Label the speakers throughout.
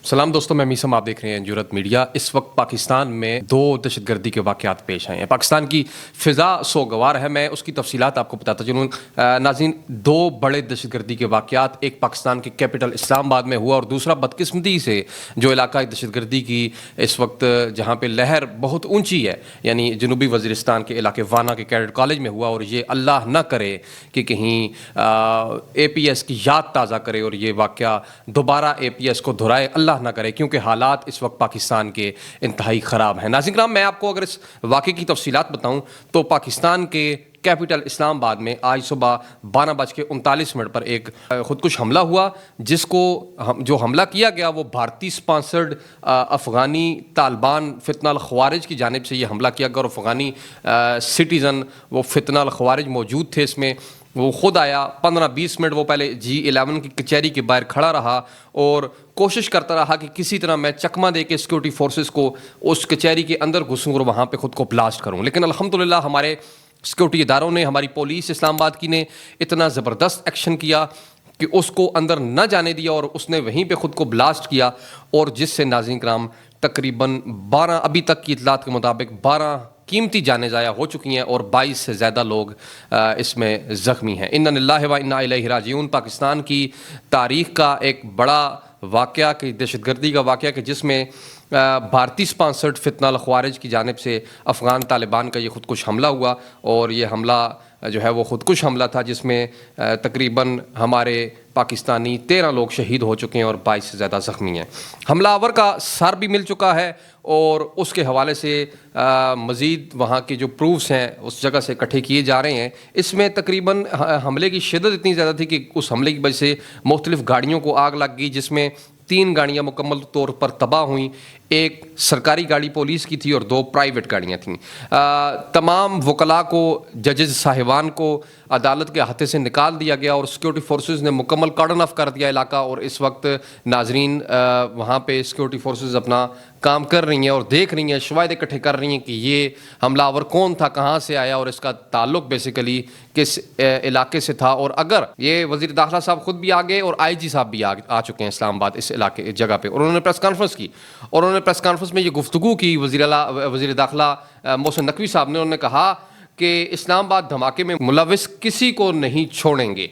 Speaker 1: सलाम दोस्तों, मैं मीसम, आप देख रहे हैं जुरत मीडिया। इस वक्त पाकिस्तान में दो दहशतगर्दी के वाक़यात पेश आए हैं। पाकिस्तान की फ़िज़ा सोगवार है। मैं उसकी तफसीलात आपको बताता चलूँ। नाज़रीन, दो बड़े दहशतगर्दी के वाक़यात, एक पाकिस्तान के कैपिटल इस्लामाबाद में हुआ और दूसरा बदकिस्मती से जो इलाका दहशतगर्दी की इस वक्त जहाँ पर लहर बहुत ऊँची है, यानी जनूबी वज़ीरिस्तान के इलाके वाना के कैडेट कॉलेज में हुआ। और ये अल्लाह न करे कि कहीं APS की याद ताज़ा करे और ये वाक़या दोबारा APS को दोहराए, अल्लाह ना करे, क्योंकि हालात इस वक्त पाकिस्तान के इंतहाई ख़राब हैं। नाज़रीन किराम, मैं आपको अगर इस वाक़े की तफसीलात बताऊं तो पाकिस्तान के कैपिटल इस्लामाबाद में आज सुबह 12:39 पर एक ख़ुदकुश हमला हुआ, जिसको जो हमला किया गया वो भारतीय स्पॉन्सर्ड अफ़गानी तालिबान फितनल ख़वारिज की जानिब से ये हमला किया गया। और अफ़गानी सिटीज़न वो फितनल ख़वारिज मौजूद थे इसमें। वो ख़ुद आया, 15-20 मिनट वो पहले G11 की कचहरी के बाहर खड़ा रहा और कोशिश करता रहा कि किसी तरह मैं चकमा दे के सिक्योरिटी फोर्सेस को उस कचहरी के अंदर घुसूँ और वहाँ पे ख़ुद को ब्लास्ट करूँ। लेकिन अल्हम्दुलिल्लाह हमारे सिक्योरिटी इदारों ने, हमारी पुलिस इस्लामाबाद की ने इतना ज़बरदस्त एक्शन किया कि उसको अंदर न जाने दिया और उसने वहीं पे ख़ुद को ब्लास्ट किया, और जिससे नाज़रीन किराम तकरीबन 12, अभी तक की इतलात के मुताबिक 12 कीमती जानें ज़ाया हो चुकी हैं और 22 से ज़्यादा लोग इसमें ज़ख्मी हैं। इन्ना लिल्लाहि व इन्ना इलैहि राजिऊन। पाकिस्तान की तारीख़ का एक बड़ा वाक़या कि दहशतगर्दी का वाक़या कि जिसमें भारतीय स्पॉन्सर्ड फितनल ख़वारिज की जानिब से अफ़गान तालिबान का ये ख़ुदकुश हमला हुआ। और ये हमला जो है वो ख़ुदकुश हमला था, जिसमें तकरीबन हमारे पाकिस्तानी 13 लोग शहीद हो चुके हैं और 22 से ज़्यादा ज़ख्मी हैं। हमलावर का सर भी मिल चुका है और उसके हवाले से मज़ीद वहाँ के जो प्रूफ्स हैं उस जगह से इकट्ठे किए जा रहे हैं। इसमें तकरीबन हमले की शिद्दत इतनी ज़्यादा थी कि उस हमले की वजह से मुख्तलिफ़ गाड़ियों को आग लग गई, जिसमें 3 गाड़ियाँ मुकम्मल तौर पर तबाह हुई। एक सरकारी गाड़ी पुलिस की थी और 2 प्राइवेट गाड़ियाँ थीं। तमाम वकला को, जजेस साहिबान को अदालत के अहाते से निकाल दिया गया और सिक्योरिटी फोर्सेस ने मुकम्मल कार्डन ऑफ कर दिया इलाका। और इस वक्त नाजरीन वहाँ पे सिक्योरिटी फोर्सेस अपना काम कर रही हैं और देख रही हैं, शवाहिद इकट्ठे कर रही हैं कि ये हमलावर कौन था, कहाँ से आया और इसका ताल्लुक बेसिकली किस इलाके से था। और अगर ये वज़ीर दाखिला साहब खुद भी आ गए और IG साहब भी आ चुके हैं इस्लामाबाद इस इलाके इस जगह पे, और उन्होंने प्रेस कॉन्फ्रेंस की और उन्होंने प्रेस कॉन्फ्रेंस में ये गुफ्तगू की वज़ीर दाखिला मोहसिन नकवी साहब ने। उन्होंने कहा कि इस्लामाबाद धमाके में मुलव्विस किसी को नहीं छोड़ेंगे,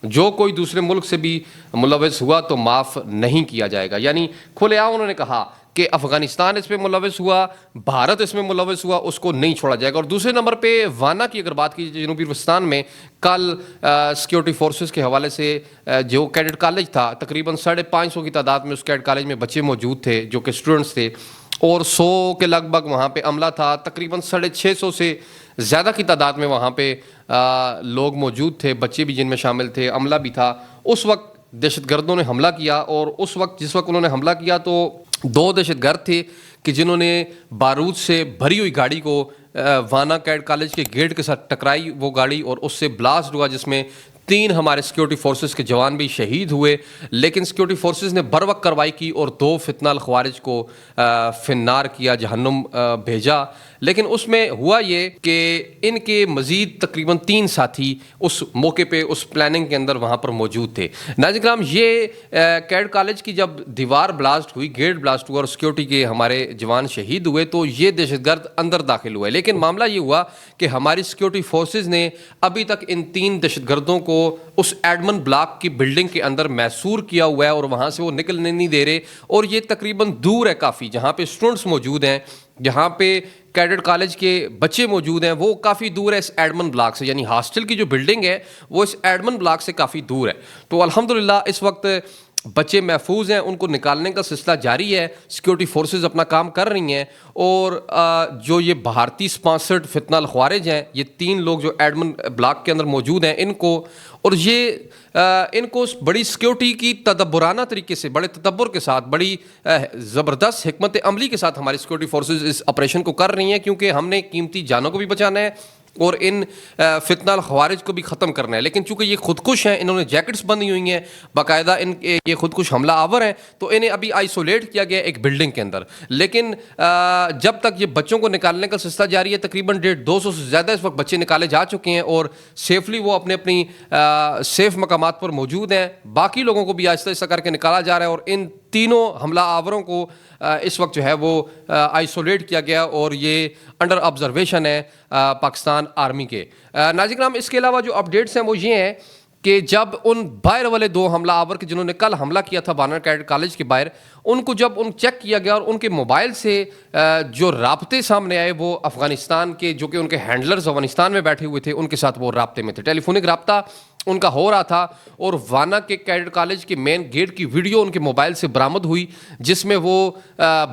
Speaker 1: जो कोई दूसरे मुल्क से भी मुलव्विस हुआ तो माफ़ नहीं किया जाएगा। यानी खुलेआम उन्होंने कहा कि अफ़गानिस्तान इसमें मुलव्विस हुआ, भारत इसमें मुलव्विस हुआ, उसको नहीं छोड़ा जाएगा। और दूसरे नंबर पे वाना की अगर बात की जाए, जनूबी वज़ीरिस्तान में कल सिक्योरिटी फोर्सेस के हवाले से जो कैडेट कॉलेज था, तकरीबन 550 की तादाद में उस कैडेट कॉलेज में बच्चे मौजूद थे जो कि स्टूडेंट्स थे, और 100 के लगभग वहाँ पे अमला था। तकरीबन 650 से ज़्यादा की तादाद में वहाँ पे लोग मौजूद थे, बच्चे भी जिनमें शामिल थे, अमला भी था। उस वक्त दहशतगर्दों ने हमला किया और उस वक्त जिस वक्त उन्होंने हमला किया तो 2 दहशतगर्द थे कि जिन्होंने बारूद से भरी हुई गाड़ी को वाना कैड कॉलेज के गेट के साथ टकराई वो गाड़ी, और उससे ब्लास्ट हुआ, जिसमें 3 हमारे सिक्योरिटी फोर्सेस के जवान भी शहीद हुए। लेकिन सिक्योरिटी फोर्सेस ने बर वक्त कार्रवाई की और 2 फितनल ख़वारिज को फिन्नार किया, जहन्नुम भेजा। लेकिन उसमें हुआ ये कि इनके मज़ीद तकरीबन 3 साथी उस मौके पे उस प्लानिंग के अंदर वहाँ पर मौजूद थे। नाज़रीन किराम, ये कैड कॉलेज की जब दीवार ब्लास्ट हुई, गेट ब्लास्ट हुआ और सिक्योरिटी के हमारे जवान शहीद हुए, तो ये दहशतगर्द अंदर दाखिल हुए। लेकिन मामला ये हुआ कि हमारी सिक्योरिटी फोर्सेस ने अभी तक इन 3 दहशतगर्दों को उस एडमन ब्लॉक की बिल्डिंग के अंदर मैसूर किया हुआ है और वहाँ से वो निकलने नहीं दे रहे। और ये तकरीबन दूर है काफ़ी, जहाँ पे स्टूडेंट्स मौजूद हैं, जहाँ पे कैडेट कॉलेज के बच्चे मौजूद हैं, वो काफ़ी दूर है इस एडमन ब्लॉक से। यानी हॉस्टल की जो बिल्डिंग है वो इस एडमन ब्लॉक से काफ़ी दूर है। तो अल्हम्दुलिल्लाह इस वक्त बच्चे महफूज हैं, उनको निकालने का सिलसिला जारी है, सिक्योरिटी फोर्सेस अपना काम कर रही हैं। और जो ये भारतीय स्पॉन्सर्ड फितनल ख़वारिज हैं, ये 3 लोग जो एडमन ब्लॉक के अंदर मौजूद हैं, इनको बड़ी सिक्योरिटी की तदब्बुराना तरीके से, बड़े तदब्बुर के साथ, बड़ी ज़बरदस्त हिकमत अमली के साथ हमारी सिक्योरिटी फोर्सेस इस ऑपरेशन को कर रही हैं, क्योंकि हमने कीमती जानों को भी बचाना है और इन फितनल ख़वारिज को भी ख़त्म करना है। लेकिन चूँकि ये खुदकुश हैं, इन्होंने जैकेट्स बंधी हुई हैं बाकायदा, ये खुदकुश हमला आवर हैं, तो इन्हें अभी आइसोलेट किया गया एक बिल्डिंग के अंदर। लेकिन जब तक ये बच्चों को निकालने का सिलसिला जारी है, तकरीबन 150-200 से ज़्यादा इस वक्त बच्चे निकाले जा चुके हैं और सेफली वो अपने अपनी सेफ मकामात पर मौजूद हैं। बाकी लोगों को भी आहिस्ता आहिस्ता करके निकाला जा रहा है और इन تینوں حملہ آوروں کو اس وقت جو ہے وہ آئسولیٹ کیا گیا اور یہ انڈر آبزرویشن ہے پاکستان آرمی کے. ناظرین کرام اس کے علاوہ جو اپڈیٹس ہیں وہ یہ ہیں کہ جب ان باہر والے 2 حملہ آور کے جنہوں نے کل حملہ کیا تھا بانر کیڈٹ کالج کے باہر، ان کو جب چیک کیا گیا اور ان کے موبائل سے جو رابطے سامنے آئے وہ افغانستان کے جو کہ ان کے ہینڈلرز افغانستان میں بیٹھے ہوئے تھے ان کے ساتھ وہ رابطے میں تھے، ٹیلی فونک رابطہ ان کا ہو رہا تھا. اور وانا کے کیڈٹ کالج کے مین گیٹ کی ویڈیو ان کے موبائل سے برآمد ہوئی جس میں وہ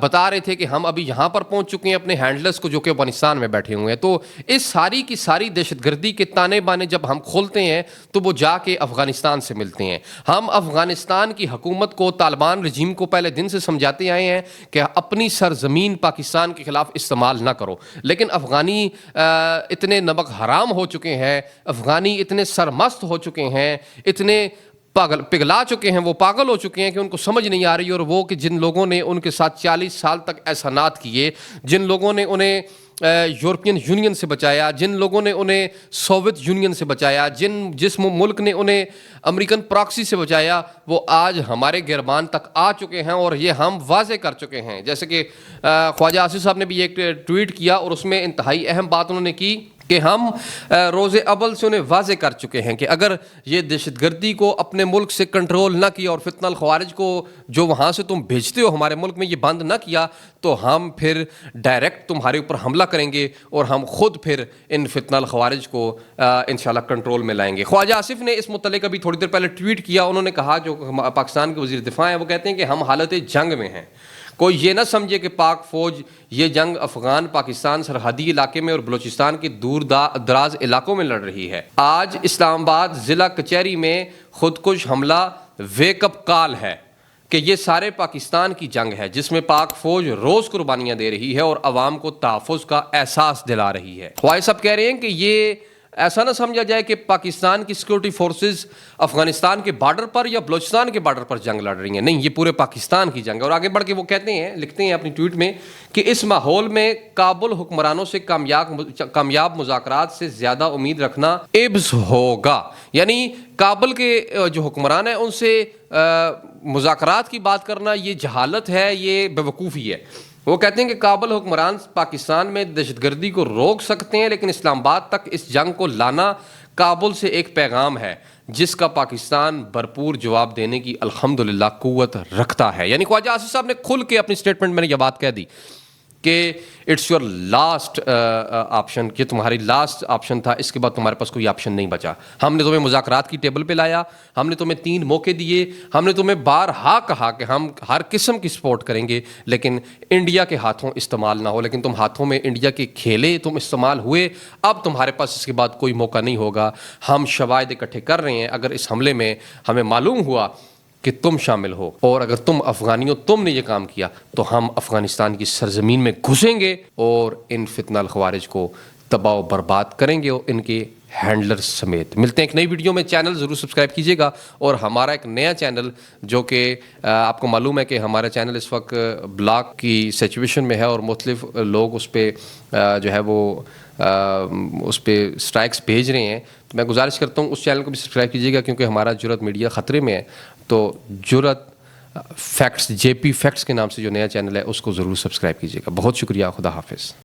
Speaker 1: بتا رہے تھے کہ ہم ابھی یہاں پر پہنچ چکے ہیں اپنے ہینڈلرز کو جو کہ افغانستان میں بیٹھے ہوئے ہیں. تو اس ساری کی ساری دہشت گردی کے تانے بانے جب ہم کھولتے ہیں تو وہ جا کے افغانستان سے ملتے ہیں. ہم افغانستان کی حکومت کو، طالبان رجیم کو پہلے دن سے سمجھاتے آئے ہیں کہ اپنی سرزمین پاکستان کے خلاف استعمال نہ کرو، لیکن افغانی اتنے نمک حرام ہو چکے ہیں، افغانی اتنے سرمست ہو چکے ہیں، اتنے پگھلا چکے ہیں، وہ پاگل ہو چکے ہیں کہ ان کو سمجھ نہیں آ رہی. اور وہ کہ جن لوگوں نے ان کے ساتھ 40 سال تک احسانات کیے، جن لوگوں نے انہیں یورپین یونین سے بچایا، جن لوگوں نے انہیں سوویت یونین سے بچایا، جس ملک نے انہیں امریکن پراکسی سے بچایا، وہ آج ہمارے گربان تک آ چکے ہیں اور یہ ہم واضح کر چکے ہیں. جیسے کہ خواجہ آصف صاحب نے بھی ایک ٹویٹ کیا اور اس میں انتہائی اہم بات انہوں نے کی کہ ہم روز اول سے انہیں واضح کر چکے ہیں کہ اگر یہ دہشت گردی کو اپنے ملک سے کنٹرول نہ کیا اور فتنہ الخوارج کو جو وہاں سے تم بھیجتے ہو ہمارے ملک میں یہ بند نہ کیا تو ہم پھر ڈائریکٹ تمہارے اوپر حملہ کریں گے اور ہم خود پھر ان فتنہ الخوارج کو انشاءاللہ کنٹرول میں لائیں گے. خواجہ آصف نے اس متعلق ابھی تھوڑی دیر پہلے ٹویٹ کیا. انہوں نے کہا، جو پاکستان کے وزیر دفاع ہیں، وہ کہتے ہیں کہ ہم حالت جنگ میں ہیں. کوئی یہ نہ سمجھے کہ پاک فوج یہ جنگ افغان پاکستان سرحدی علاقے میں اور بلوچستان کے دور دراز علاقوں میں لڑ رہی ہے. آج اسلام آباد ضلع کچہری میں خودکش حملہ ویک اپ کال ہے کہ یہ سارے پاکستان کی جنگ ہے جس میں پاک فوج روز قربانیاں دے رہی ہے اور عوام کو تحفظ کا احساس دلا رہی ہے. خواجہ صاحب کہہ رہے ہیں کہ یہ ایسا نہ سمجھا جائے کہ پاکستان کی سیکورٹی فورسز افغانستان کے بارڈر پر یا بلوچستان کے بارڈر پر جنگ لڑ رہی ہیں، نہیں، یہ پورے پاکستان کی جنگ ہے. اور آگے بڑھ کے وہ کہتے ہیں، لکھتے ہیں اپنی ٹویٹ میں کہ اس ماحول میں کابل حکمرانوں سے کامیاب مذاکرات سے زیادہ امید رکھنا عبث ہوگا. یعنی کابل کے جو حکمران ہیں ان سے مذاکرات کی بات کرنا یہ جہالت ہے، یہ بیوقوفی ہے. وہ کہتے ہیں کہ کابل حکمران پاکستان میں دہشت گردی کو روک سکتے ہیں لیکن اسلام آباد تک اس جنگ کو لانا کابل سے ایک پیغام ہے جس کا پاکستان بھرپور جواب دینے کی الحمدللہ قوت رکھتا ہے. یعنی خواجہ آصف صاحب نے کھل کے اپنی سٹیٹمنٹ میں نے یہ بات کہہ دی کہ اٹس یور لاسٹ آپشن، کہ تمہاری لاسٹ آپشن تھا، اس کے بعد تمہارے پاس کوئی آپشن نہیں بچا. ہم نے تمہیں مذاکرات کی ٹیبل پہ لایا، ہم نے تمہیں 3 موقع دیے، ہم نے تمہیں بارہا کہا کہ ہم ہر قسم کی سپورٹ کریں گے لیکن انڈیا کے ہاتھوں استعمال نہ ہو. لیکن تم ہاتھوں میں انڈیا کے کھیلے، تم استعمال ہوئے، اب تمہارے پاس اس کے بعد کوئی موقع نہیں ہوگا. ہم شواہد اکٹھے کر رہے ہیں، اگر اس حملے میں ہمیں معلوم ہوا کہ تم شامل ہو اور اگر تم افغانیوں تم نے یہ کام کیا تو ہم افغانستان کی سرزمین میں گھسیں گے اور ان فتنہ الخوارج کو تباہ و برباد کریں گے اور ان کے ہینڈلر سمیت. ملتے ہیں ایک نئی ویڈیو میں. چینل ضرور سبسکرائب کیجیے گا اور ہمارا ایک نیا چینل جو کہ آپ کو معلوم ہے کہ ہمارا چینل اس وقت بلاک کی سچویشن میں ہے اور مختلف لوگ اس پہ جو ہے وہ اس پہ سٹرائکس بھیج رہے ہیں. تو میں گزارش کرتا ہوں اس چینل کو بھی سبسکرائب کیجیے گا کیونکہ ہمارا جرأت میڈیا خطرے میں ہے. تو جرأت فیکٹس JP فیکٹس کے نام سے جو نیا چینل ہے اس کو ضرور سبسکرائب کیجیے گا. بہت شکریہ. خدا حافظ.